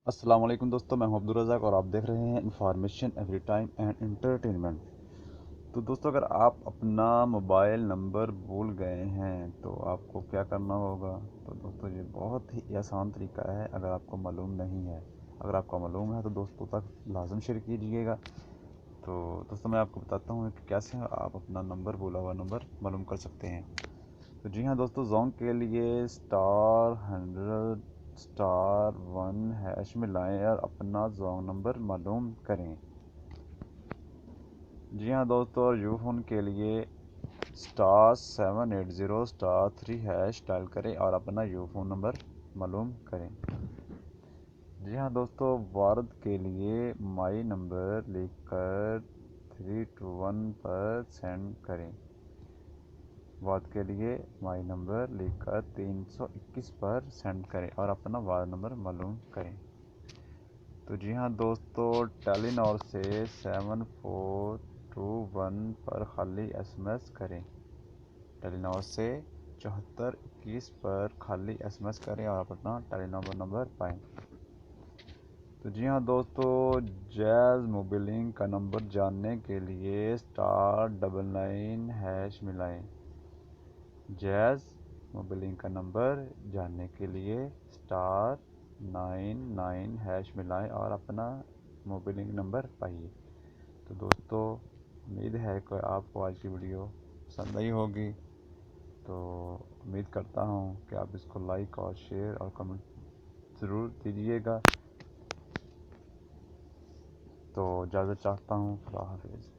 السلام علیکم دوستو، میں ہوں عبدالرزاق اور آپ دیکھ رہے ہیں information every time and entertainment. تو دوستو، اگر آپ اپنا موبائل نمبر بھول گئے ہیں تو آپ کو کیا کرنا ہوگا؟ تو دوستو یہ بہت ہی آسان طریقہ ہے اگر آپ کو معلوم نہیں ہے۔ اگر آپ کو معلوم ہے تو دوستوں تک لازم شیئر کیجیے گا۔ تو دوستو میں آپ کو بتاتا ہوں کہ کیسے آپ اپنا نمبر بھولا ہوا نمبر معلوم کر سکتے ہیں۔ تو جی ہاں دوستو، زونگ کے لیے *100*1# ملائیں اور اپنا زونگ نمبر معلوم کریں۔ جی ہاں دوستو، اور یو فون کے لیے *780*3# ڈائل کریں اور اپنا یو فون نمبر معلوم کریں۔ جی ہاں دوستو، وارد کے لیے مائی نمبر لکھ کر 321 پر سینڈ کریں۔ وارد کے لیے مائی نمبر لکھ کر 321 پر سینڈ کریں اور اپنا وارد نمبر معلوم کریں۔ تو جی ہاں دوستو، ٹیلی نار سے 7421 پر خالی ایس ایم ایس کریں۔ ٹیلی نار سے 7421 پر خالی ایس ایم ایس کریں اور اپنا ٹیلی نار نمبر پائیں۔ تو جی ہاں دوستو، جیز موبیلنگ کا نمبر جاننے کے لیے *99# ملائیں۔ جیز موبیلنگ کا نمبر جاننے کے لیے *99# ملائیں اور اپنا موبیلنگ نمبر پائیے۔ تو دوستو، امید ہے کہ آپ کو آج کی ویڈیو پسند آئی ہوگی۔ تو امید کرتا ہوں کہ آپ اس کو لائک اور شیئر اور کمنٹ ضرور دیجیے گا۔ تو اجازت چاہتا ہوں، خدا حافظ۔